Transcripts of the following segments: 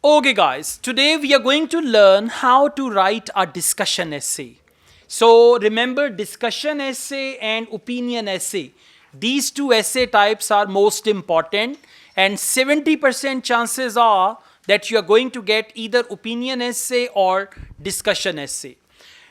Okay guys, today we are going to learn how to write a discussion essay. So remember, discussion essay and opinion essay. These two essay types are most important, and 70% chances are that you are going to get either opinion essay or discussion essay.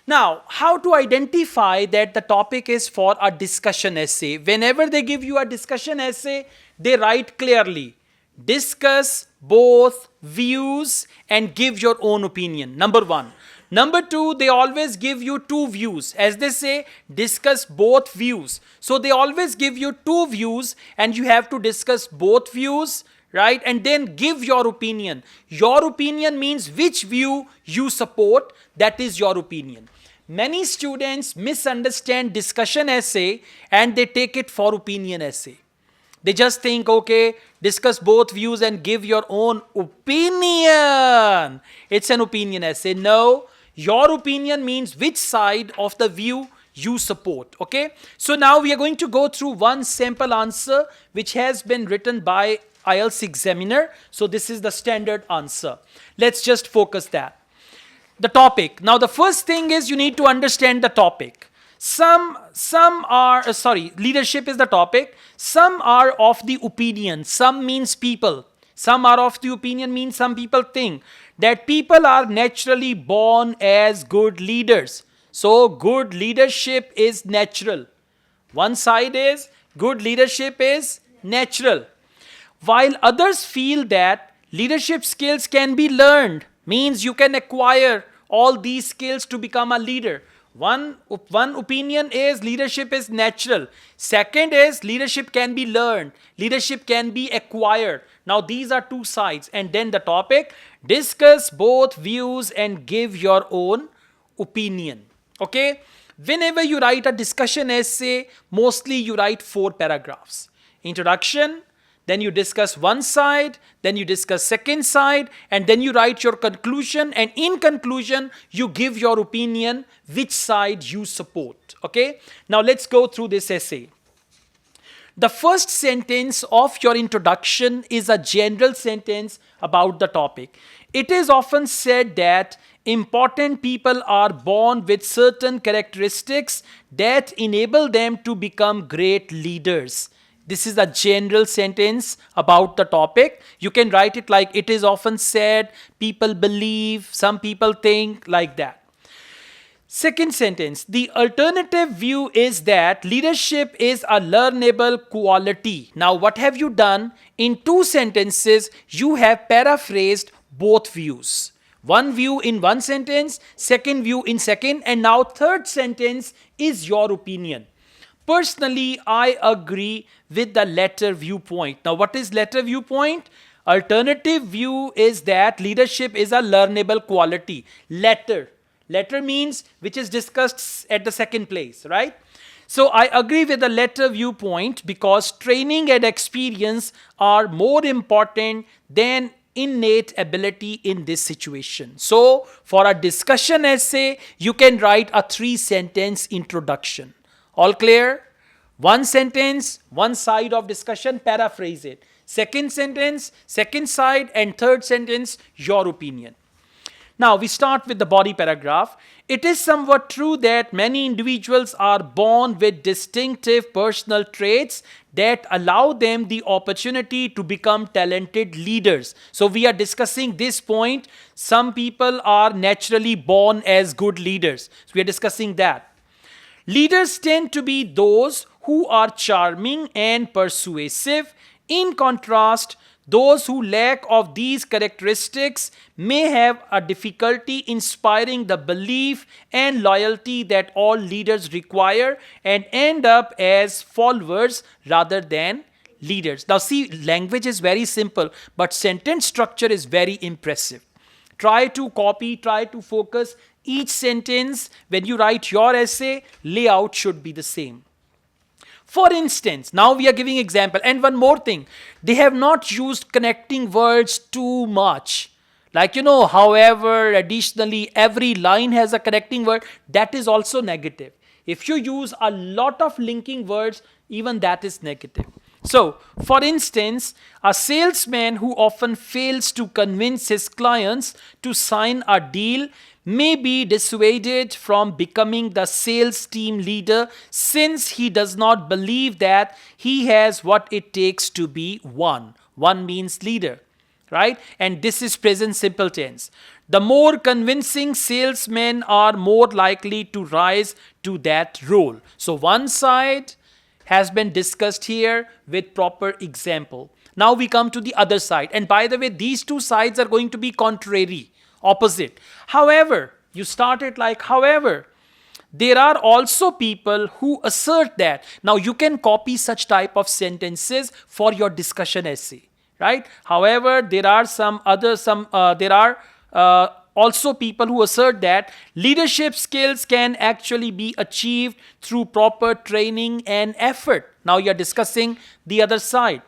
Now, how to identify that the topic is for a discussion essay? Whenever they give you a discussion essay, they write clearly, discuss both views and give your own opinion. Number one. Number two, they always give you two views. As they say, discuss both views. So they always give you two views and you have to discuss both views, right? And then give your opinion. Your opinion means which view you support, that is your opinion. Many students misunderstand discussion essay and they take it for opinion essay. They just think, okay, discuss both views and give your own opinion. It's an opinion essay. No, your opinion means which side of the view you support. Okay, so now we are going to go through one sample answer which has been written by IELTS examiner. So this is the standard answer. Let's just focus that. The topic. Now the first thing is you need to understand the topic. Leadership is the topic. Some are of the opinion. Some means people. Some are of the opinion means some people think that people are naturally born as good leaders. So good leadership is natural. One side is good leadership is natural. While others feel that leadership skills can be learned, means you can acquire all these skills to become a leader. One opinion is leadership is natural. Second is leadership can be learned. Leadership can be acquired. Now these are two sides. And then the topic, discuss both views and give your own opinion. Okay? Whenever you write a discussion essay, mostly you write 4 paragraphs. Introduction, then you discuss one side, then you discuss second side, and then you write your conclusion, and in conclusion, you give your opinion, which side you support. Okay? Now let's go through this essay. The first sentence of your introduction is a general sentence about the topic. It is often said that important people are born with certain characteristics that enable them to become great leaders. This is a general sentence about the topic. You can write it like it is often said, people believe, some people think, like that. Second sentence, the alternative view is that leadership is a learnable quality. Now, what have you done? In 2 sentences, you have paraphrased both views. One view in one sentence, second view in second, and now third sentence is your opinion. Personally, I agree with the latter viewpoint. Now, what is latter viewpoint? Alternative view is that leadership is a learnable quality. Latter means which is discussed at the second place, right? So I agree with the latter viewpoint because training and experience are more important than innate ability in this situation. So for a discussion essay, you can write a 3-sentence introduction. All clear? One sentence, one side of discussion, paraphrase it. Second sentence, second side, and third sentence, your opinion. Now we start with the body paragraph. It is somewhat true that many individuals are born with distinctive personal traits that allow them the opportunity to become talented leaders. So we are discussing this point. Some people are naturally born as good leaders. So we are discussing that. Leaders tend to be those who are charming and persuasive. In contrast, those who lack of these characteristics may have a difficulty inspiring the belief and loyalty that all leaders require and end up as followers rather than leaders. Now see, language is very simple, but sentence structure is very impressive. Try to copy, try to focus each sentence. When you write your essay, layout should be the same. For instance, now we are giving example. And one more thing, they have not used connecting words too much. Like, however, additionally, every line has a connecting word. That is also negative. If you use a lot of linking words, even that is negative. So, for instance, a salesman who often fails to convince his clients to sign a deal may be dissuaded from becoming the sales team leader since he does not believe that he has what it takes to be one. One means leader, right? And this is present simple tense. The more convincing salesmen are more likely to rise to that role. So, one side has been discussed here with proper example. Now we come to the other side. And by the way, these two sides are going to be contrary, opposite. However, you start it like, however, there are also people who assert that. Now you can copy such type of sentences for your discussion essay, right? However, there are also people who assert that leadership skills can actually be achieved through proper training and effort. Now you're discussing the other side.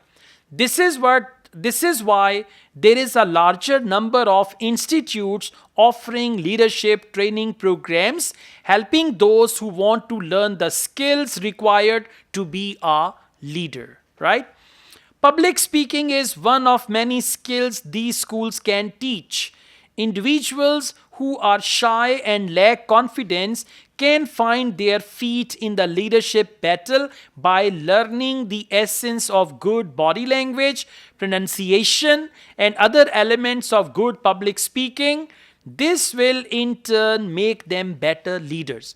This is why there is a larger number of institutes offering leadership training programs, helping those who want to learn the skills required to be a leader, right? Public speaking is one of many skills these schools can teach. Individuals who are shy and lack confidence can find their feet in the leadership battle by learning the essence of good body language, pronunciation, and other elements of good public speaking. This will in turn make them better leaders.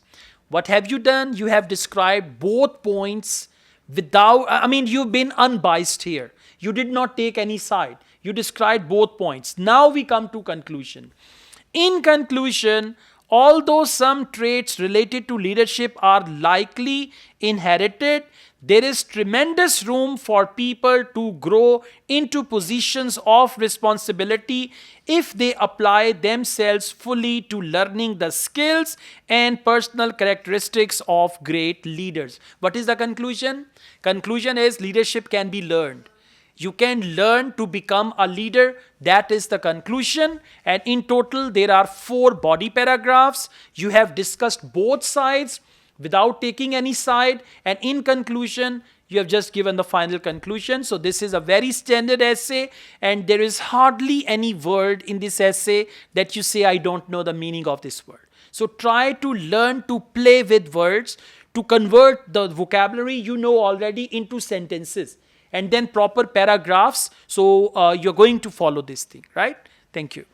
What have you done? You have described both points you've been unbiased here. You did not take any side. You described both points. Now we come to conclusion. In conclusion, although some traits related to leadership are likely inherited, there is tremendous room for people to grow into positions of responsibility if they apply themselves fully to learning the skills and personal characteristics of great leaders. What is the conclusion? Conclusion is leadership can be learned. You can learn to become a leader. That is the conclusion. And in total, there are 4 body paragraphs. You have discussed both sides without taking any side. And in conclusion, you have just given the final conclusion. So this is a very standard essay. And there is hardly any word in this essay that you say, I don't know the meaning of this word. So try to learn to play with words, to convert the vocabulary you know already into sentences. And then proper paragraphs. So you're going to follow this thing, right? Thank you.